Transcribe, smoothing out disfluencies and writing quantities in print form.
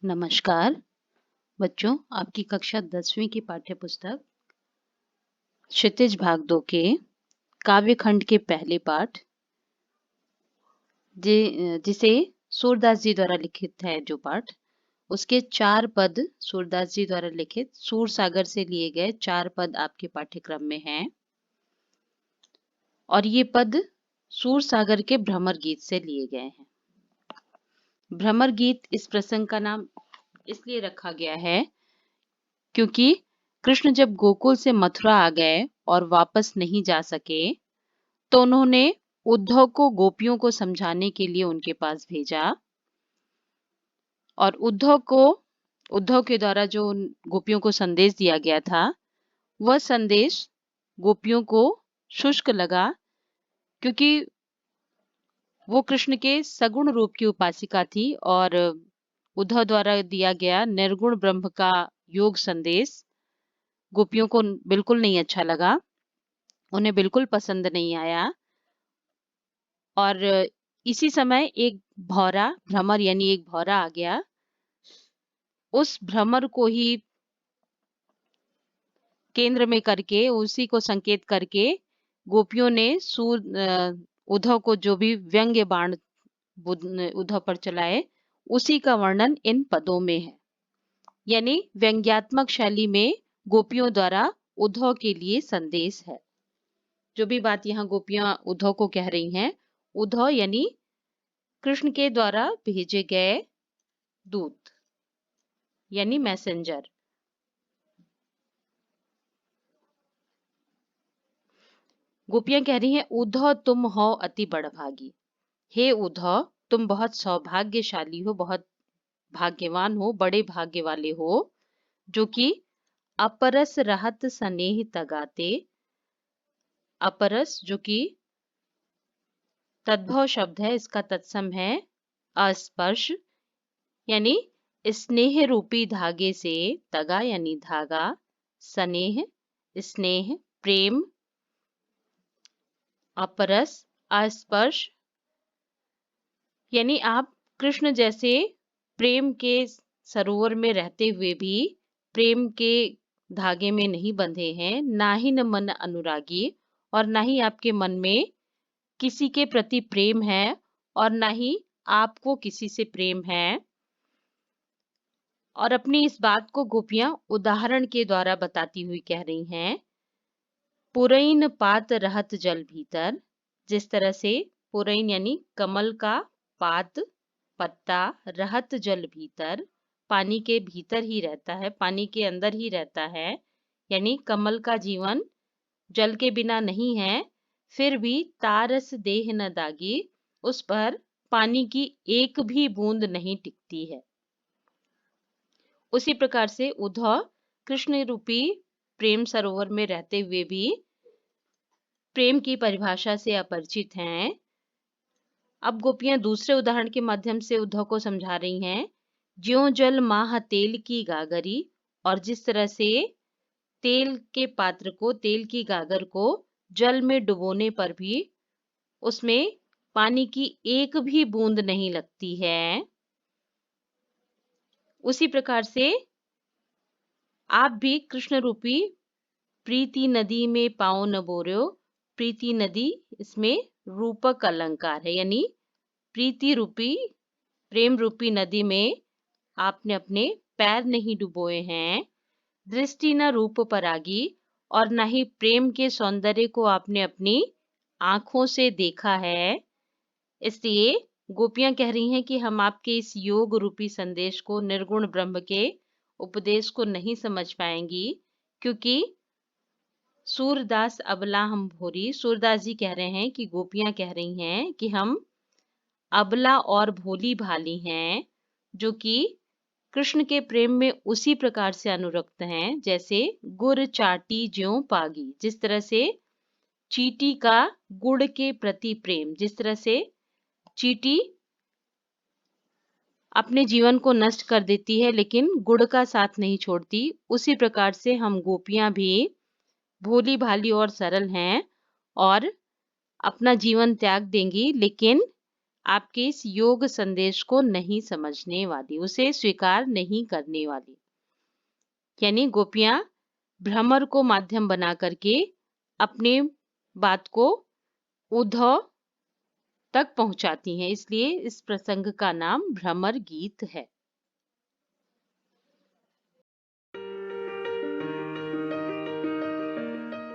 नमस्कार बच्चों, आपकी कक्षा 10वीं की पाठ्य पुस्तक क्षितिज भाग 2 के काव्य खंड के पहले पाठ जिसे सूरदास जी द्वारा लिखित है जो पाठ, उसके 4 पद सूरदास जी द्वारा लिखित सूर सागर से लिए गए 4 पद आपके पाठ्यक्रम में हैं और ये पद सूर सागर के भ्रमर गीत से लिए गए हैं। भ्रमर गीत इस प्रसंग का नाम इसलिए रखा गया है क्योंकि कृष्ण जब गोकुल से मथुरा आ गए और वापस नहीं जा सके तो उन्होंने उद्धव को गोपियों को समझाने के लिए उनके पास भेजा और उद्धव के द्वारा जो उन गोपियों को संदेश दिया गया था वह संदेश गोपियों को शुष्क लगा क्योंकि वो कृष्ण के सगुण रूप की उपासिका थी और उद्धव द्वारा दिया गया निर्गुण ब्रह्म का योग संदेश गोपियों को बिल्कुल नहीं अच्छा लगा, उन्हें बिल्कुल पसंद नहीं आया और इसी समय एक भ्रमर यानी एक भौरा आ गया। उस भ्रमर को ही केंद्र में करके, उसी को संकेत करके गोपियों ने उद्धव को जो भी व्यंग्य बाण उद्धव पर चलाए उसी का वर्णन इन पदों में है। यानी व्यंग्यात्मक शैली में गोपियों द्वारा उद्धव के लिए संदेश है। जो भी बात यहाँ गोपियां उद्धव को कह रही हैं, उद्धव यानी कृष्ण के द्वारा भेजे गए दूत यानी मैसेंजर। गोपियां कह रही हैं, उद्धव तुम हो अति बड़भागी। हे उद्धव, तुम बहुत सौभाग्यशाली हो, बहुत भाग्यवान हो, बड़े भाग्य वाले हो, जो कि अपरस रहत स्नेह तगाते। अपरस जो कि तद्भव शब्द है, इसका तत्सम है अस्पर्श, यानी स्नेह रूपी धागे से, तगा यानी धागा, स्नेह स्नेह, प्रेम, अपरस अस्पर्श, यानी आप कृष्ण जैसे प्रेम के सरोवर में रहते हुए भी प्रेम के धागे में नहीं बंधे हैं, ना ही न मन अनुरागी और ना ही आपके मन में किसी के प्रति प्रेम है और ना ही आपको किसी से प्रेम है। और अपनी इस बात को गोपियां उदाहरण के द्वारा बताती हुई कह रही हैं, पुरैन पात रहत जल भीतर। जिस तरह से पुरैन यानी कमल का पात, पत्ता, रहत जल भीतर, पानी के भीतर ही रहता है, पानी के अंदर ही रहता है, यानी कमल का जीवन जल के बिना नहीं है, फिर भी तारस देह न दागी, उस पर पानी की एक भी बूंद नहीं टिकती है। उसी प्रकार से उद्धव कृष्ण रूपी प्रेम सरोवर में रहते हुए भी प्रेम की परिभाषा से अपरिचित हैं। अब गोपियां दूसरे उदाहरण के माध्यम से उद्धव को समझा रही हैं, ज्यों जल माह तेल की गागरी। और जिस तरह से तेल के पात्र को, तेल की गागर को जल में डुबोने पर भी उसमें पानी की एक भी बूंद नहीं लगती है, उसी प्रकार से आप भी कृष्ण रूपी प्रीति नदी में पाओ न बोर्यो। प्रीति नदी इसमें रूपक अलंकार है, यानी प्रीति रूपी, प्रेम रूपी नदी में आपने अपने पैर नहीं डुबोए हैं। दृष्टि न रूप परागी, और न ही प्रेम के सौंदर्य को आपने अपनी आंखों से देखा है। इसलिए गोपियां कह रही हैं कि हम आपके इस योग रूपी संदेश को, निर्गुण ब्रह्म के उपदेश को नहीं समझ पाएंगी, क्योंकि सूरदास अबला हम भोरी। सूरदास जी कह रहे हैं कि गोपियां कह रही हैं कि हम अबला और भोली भाली हैं, जो कि कृष्ण के प्रेम में उसी प्रकार से अनुरक्त हैं जैसे गुड़ चाटी ज्यों पागी। जिस तरह से चींटी का गुड़ के प्रति प्रेम, जिस तरह से चींटी अपने जीवन को नष्ट कर देती है लेकिन गुड़ का साथ नहीं छोड़ती, उसी प्रकार से हम गोपियां भी भोली भाली और सरल हैं और अपना जीवन त्याग देंगी, लेकिन आपके इस योग संदेश को नहीं समझने वाली, उसे स्वीकार नहीं करने वाली। यानी गोपियां भ्रमर को माध्यम बना करके अपने बात को उद्धव तक पहुंचाती हैं, इसलिए इस प्रसंग का नाम भ्रमर गीत है।